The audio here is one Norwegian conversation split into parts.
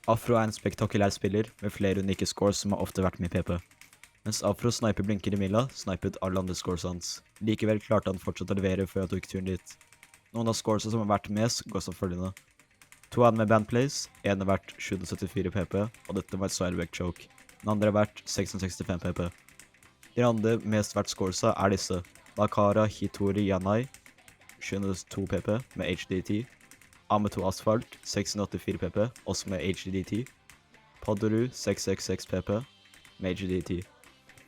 Afro en spektakulær spiller med flere unike scores som har ofte vært med i PP. Mens Afro sniper blinker i Milla, snipet alle andre scores hans. Likevel klarte han fortsatt å levere før han tok turen dit. Noen av scoresene som har vært mest, går som følgende. 2 av dem med bandplays, en har vært 774 PP, og dette var et sideback choke. Den andre har vært 665 PP. De andre mest verdt scoresa er disse. Makara Hitori Yanai, 702 PP med HDT. Ameto Asphalt, 684 PP, også med HDT. Padoru, 666 PP med HDT.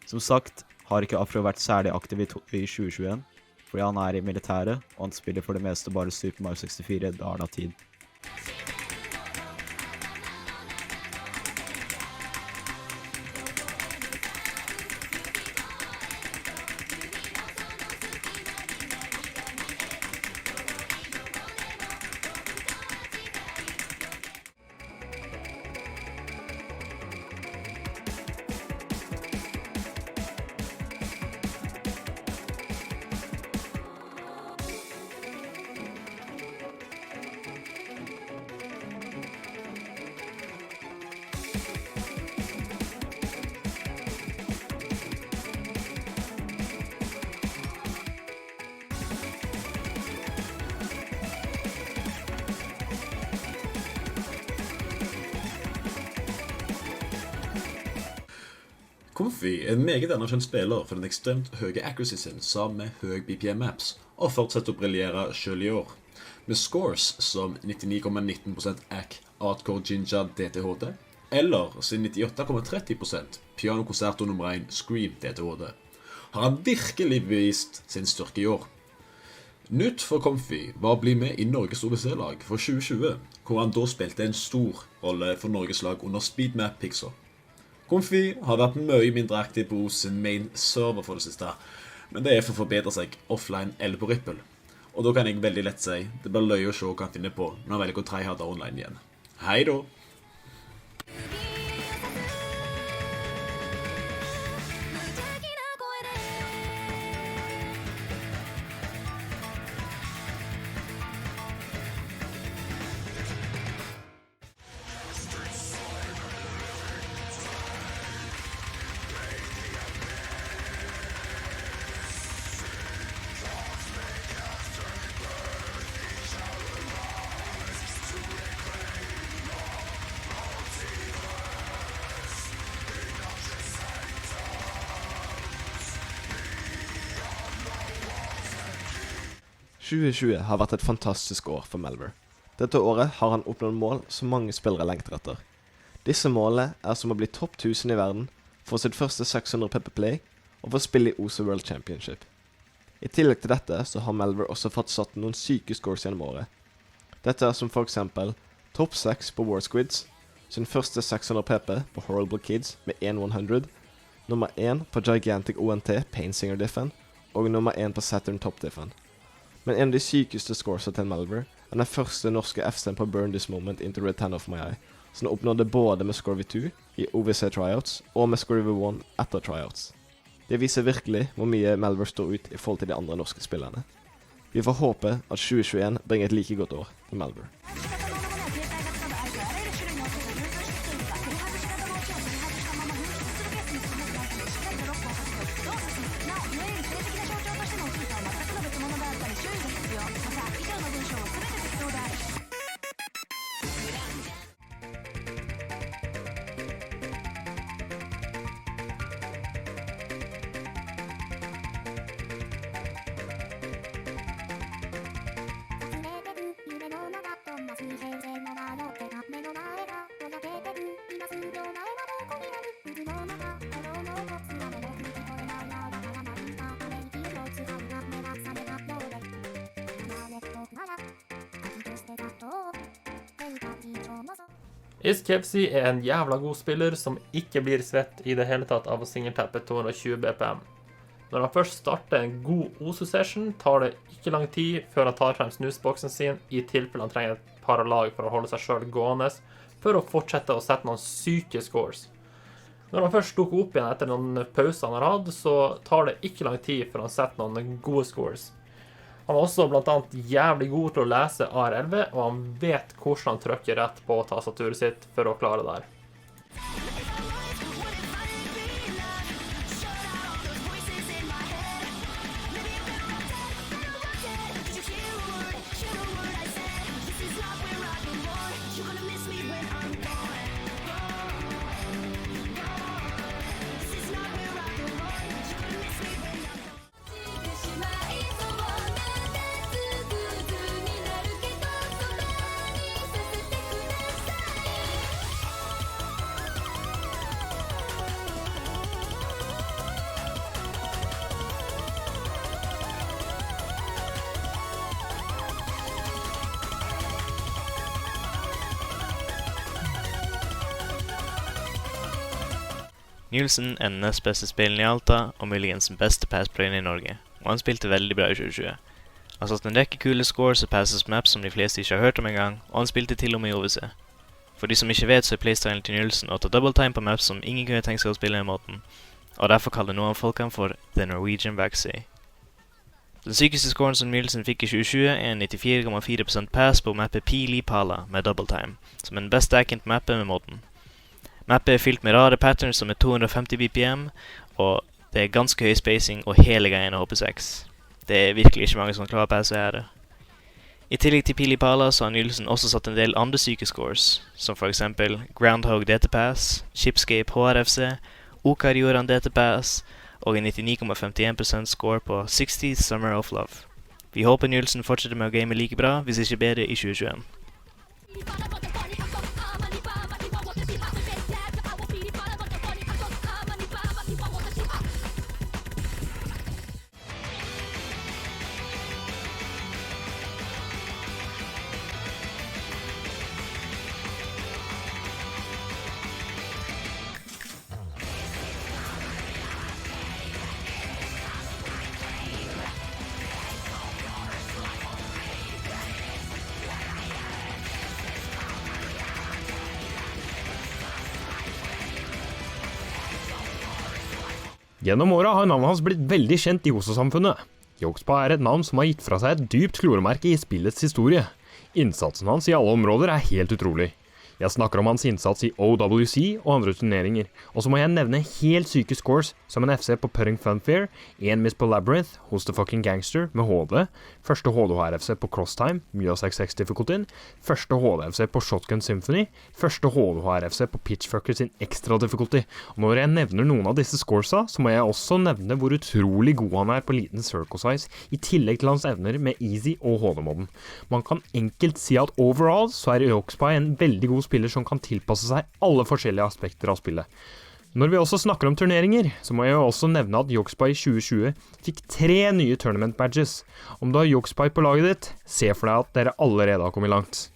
Som sagt har ikke Afro vært særlig aktiv i 2021, fordi han er i militæret, og han spiller for det meste bare Super Mario 64 da han har tid. Comfy er en meget anerkjent spiller for den ekstremt høye accuracy sin sammen med høy BPM-maps, og fortsetter å briljere selv i år. Med scores som 99,19% ACK Hardcore Jinja DTHD, eller sin 98,30% Piano Concerto nummer 1 Scream DTHD, har han virkelig bevist sin styrke i år. Nytt for Comfy var å bli med i Norges OBC-lag for 2020, hvor han da spilte en stor rolle for Norges lag under Speedmap Pixel. Comfy har vært mye mindre aktiv på sin main server for det siste, men det er for å forbedre seg offline eller på Ripple. Og da kan jeg veldig lett si, det blir løye å se hva han finner på når han velger å tryharde online igjen. Hei da! «2020 har vært et fantastisk år for Melver. Dette året har han oppnådd mål som mange spillere lengter etter. Disse målene er som å bli topp 1000 i verden, få sitt første 600 PP Play og få spille i OSA World Championship. I tillegg til dette så har Melver også fått satt noen syke scores gjennom året. Dette er som for eksempel topp 6 på War Squids, sin første 600 PP på Horrible Kids med 1-100, nummer 1 på Gigantic ONT Pain Singer Diffen og nummer 1 på Saturn Top Diffen. Men en av de sykeste scoresa til Melver er den første norske F-sten på Burn This Moment into Red Tan of My Eye, som oppnådde både med Score V2 i OVC tryouts og med Score V1 etter tryouts. Det viser virkelig hvor mye Melver står ut i forhold til de andre norske spillerne. Vi får håpe at 2021 bringer et like godt år til Melver. Iskevsi er en jævla god spiller som ikke blir svett i det hele tatt av å singeltappe 220 BPM. Når han først starter en god OSU-session, tar det ikke lang tid før han tar frem snusboksen sin, i tilfelle han trenger et par lag for å holde seg selv gående, for å fortsette å sette noen syke scores. Når han først dukker opp igjen etter noen pauser han har hatt, så tar det ikke lang tid før han setter noen gode scores. Han var også blant annet jævlig god til å lese AR11, og han vet hvordan han trykker rett på tastaturet sitt for å klare det her. Nielsen er den nest beste spilleren i Alta, og muligens den beste passplayeren i Norge, og han spilte veldig bra i 2020. Han har satt en rekke kule scores og passes maps som de fleste ikke har hørt om engang, og han spilte til og med i OVC. For de som ikke vet, så er playstylen til Nielsen å ta double time på maps som ingen kunne tenke seg å spille den måten, og derfor kaller noen folkene for The Norwegian Vaxey. Den sykeste scoren som Nielsen fikk i 2020 er 94,4% pass på mappet Pili Pala med double time, som er den beste stacken på mappet med måten. Mappet er fylt med rare patterns som er 250 BPM, og det er ganske høy spacing og hele greien er HP6. Det er virkelig ikke mange som klarer å passe her. I tillegg til Pili Pala så har Nielsen også satt en del andre syke scores, som for eksempel Groundhog DT Pass, Shipscape HRFC, Okar Joran DT Pass og en 99,51% score på 60 Summer of Love. Vi håper Nielsen fortsetter med å game like bra, hvis ikke bedre i 2021. Gjennom året har navnet hans blitt veldig kjent i Oso-samfunnet. Yogspa er et navn som har gitt fra seg et dypt kloremerke i spillets historie. Innsatsen hans i alle områder er helt utrolig. Jeg snakker om hans innsats i OWC og andre turneringer, og så må jeg nevne helt syke scores som en FC på Putting Funfair, en miss på Labyrinth hos The Fucking Gangster med HD, første HDHR-FC på Crosstime, Mia 66 difficultyen, første HD-FC på Shotgun Symphony, første HDHR-FC på Pitchfucker sin ekstra difficulty. Og når jeg nevner noen av disse scoresa, så må jeg også nevne hvor utrolig god han er på liten circle size, i tillegg til hans evner med easy og HD-modden. Man kan enkelt si at overall så er Yogspa en veldig god spiller som kan tilpasse seg alle forskjellige aspekter av spillet. Når vi også snakker om turneringer, så må jeg jo også nevne at Yogspa i 2020 fikk 3 nye tournament badges. Om du har Yogspa på laget ditt, se for deg at dere allerede har kommet langt.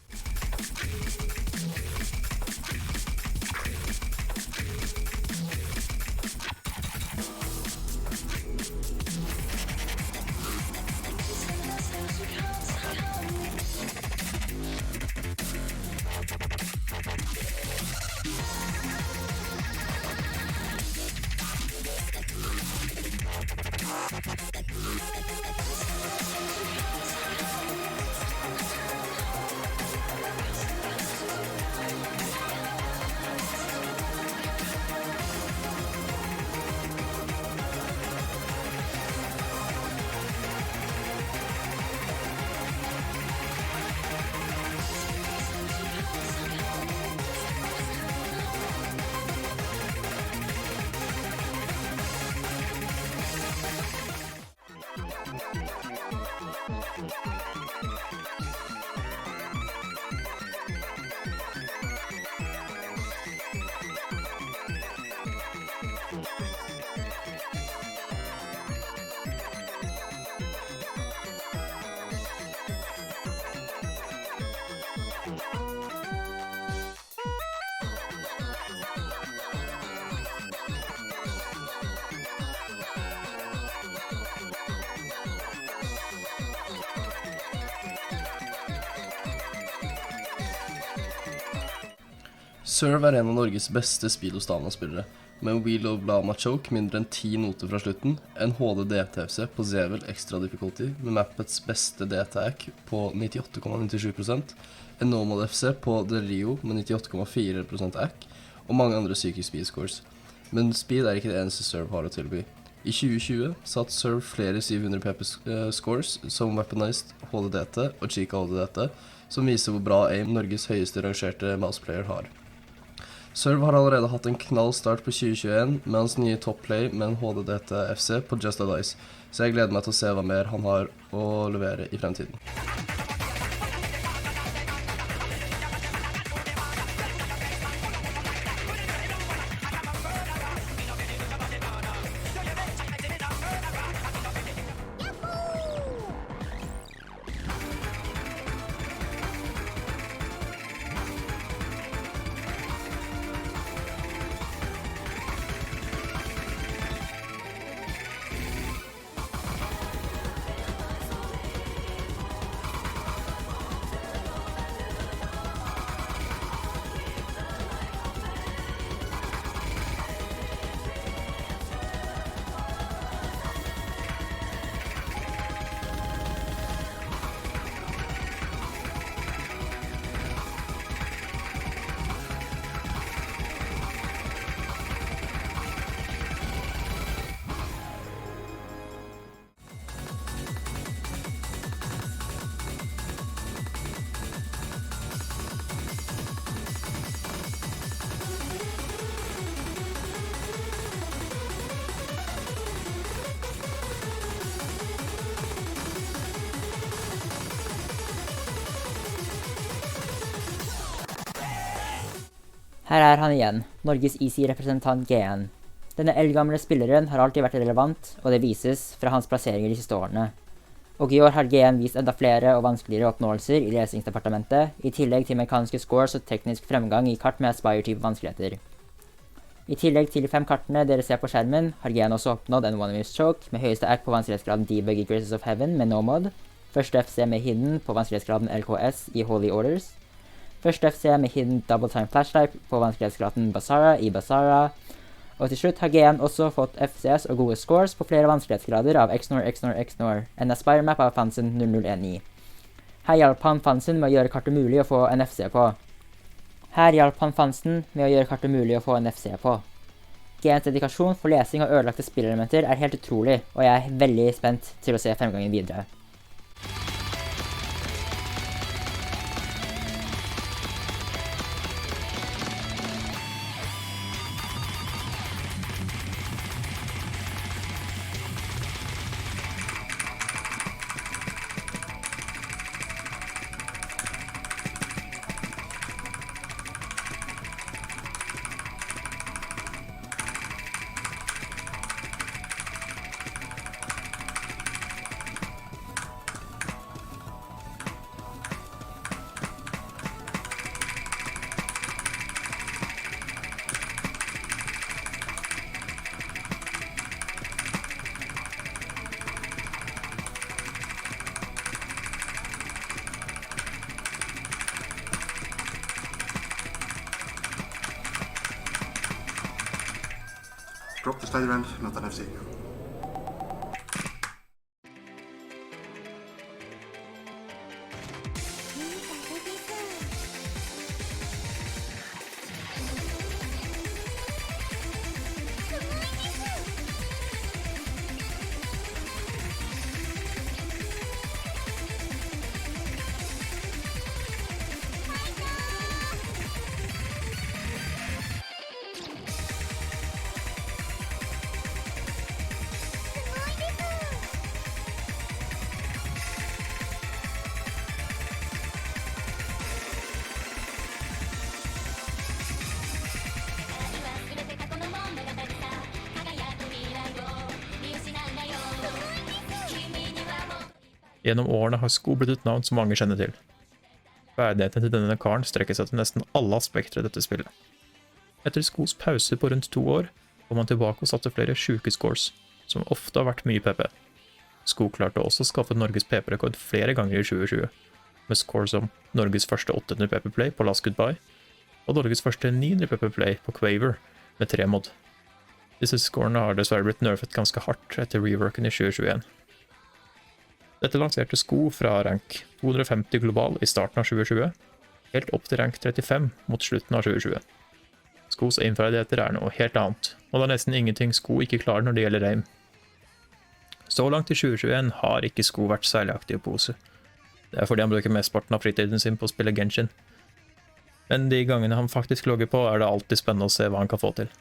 Serve er en av Norges beste Speedo Stana-spillere, med Wheel of Lama Choke mindre enn 10 noter fra slutten, en HD DTFC på Zevel Extra Difficulty med mappets beste DT-hack på 98,97%, en Nomad FC på Del Rio med 98,4% hack, og mange andre syke speed scores. Men speed er ikke det eneste Serve har å tilby. I 2020 satt Serve flere 700 PP scores som Weaponized HDDT og Chica HDDT, som viser hvor bra aim Norges høyeste rangerte mouseplayer har. Serve har allerede hatt en knall start på 2021 med hans nye topplay med en HDDT FC på Just a Dice, så jeg gleder meg til å se hva mer han har å levere i fremtiden. Her er han igjen, Norges Easy-representant GN. Denne eldgamle spilleren har alltid vært relevant, og det vises fra hans plasseringer de siste årene. Og i år har GN vist enda flere og vanskeligere oppnåelser i racingdepartementet, i tillegg til mekaniske scores og teknisk fremgang i kart med Aspire-type vanskeligheter. I tillegg til de 5 kartene dere ser på skjermen, har GN også oppnådd en one-miss choke med høyeste act på vanskelighetsgraden Debug i Graces of Heaven med no mod, første FC med Hidden på vanskelighetsgraden LKS i Holy Orders, første FC med Hidden Double Time Flashlight på vanskelighetsgraden Basara i Basara, og til slutt har GN også fått FCS og gode scores på flere vanskelighetsgrader av XNOR, en Aspire map av Fansen 0019. Her hjalp han Fansen med å gjøre kartet mulig å få en FC på. GNs dedikasjon for lesing av ødelagte spillelementer er helt utrolig, og jeg er veldig spent til å se fremgangen videre. Drop the state event, not an FC. Gjennom årene har Sko blitt et navn som mange kjenner til. Ferdighetene til denne karen strekker seg til nesten alle aspekter av dette spillet. Etter Skos pause på rundt 2 år, kom han tilbake og satte flere sjuke scores, som ofte har vært mye PP. Sko klarte også å skaffe Norges PP-rekord flere ganger i 2020, med scores som Norges første 800 PP-play på Last Goodbye, og Norges første 900 PP-play på Quaver med 3 mod. Disse scorene har dessverre blitt nerfet ganske hardt etter reworken i 2021. Dette lanserte sko fra rank 250 global i starten av 2020, helt opp til rank 35 mot slutten av 2020. Skos aimferdigheter er noe helt annet, og det er nesten ingenting sko ikke klarer når det gjelder aim. Så langt i 2021 har ikke sko vært særlig aktive på OSU. Det er fordi han bruker mesteparten av fritiden sin på å spille Genshin. Men de gangene han faktisk logger på, er det alltid spennende å se hva han kan få til.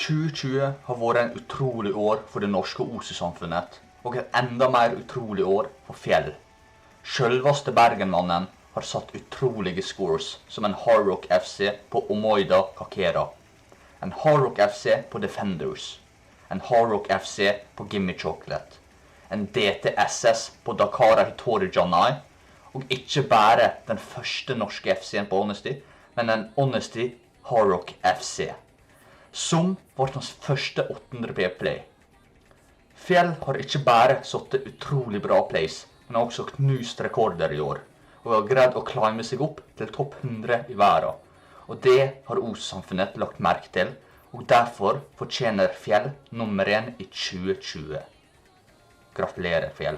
«2020 har vært en utrolig år for det norske OSU-samfunnet, og et enda mer utrolig år for Fjell. Selveste Bergenmannen har satt utrolige scores som en Hard Rock FC på Omoida Kakera, en Hard Rock FC på Defenders, en Hard Rock FC på Gimme Chocolate, en DTSS på Dakara Hitori Janai, og ikke bare den første norske FC-en på Honesty, men en Honesty Hard Rock FC, som var hans første 800p play. Fjell har ikke bare satt utrolig bra plays, men har også knust rekorder i år, og har greid å klime seg opp til topp 100 i verden. Og det har OS-samfunnet lagt merke til, og derfor fortjener Fjell nummer 1 i 2020. Gratulerer, Fjell.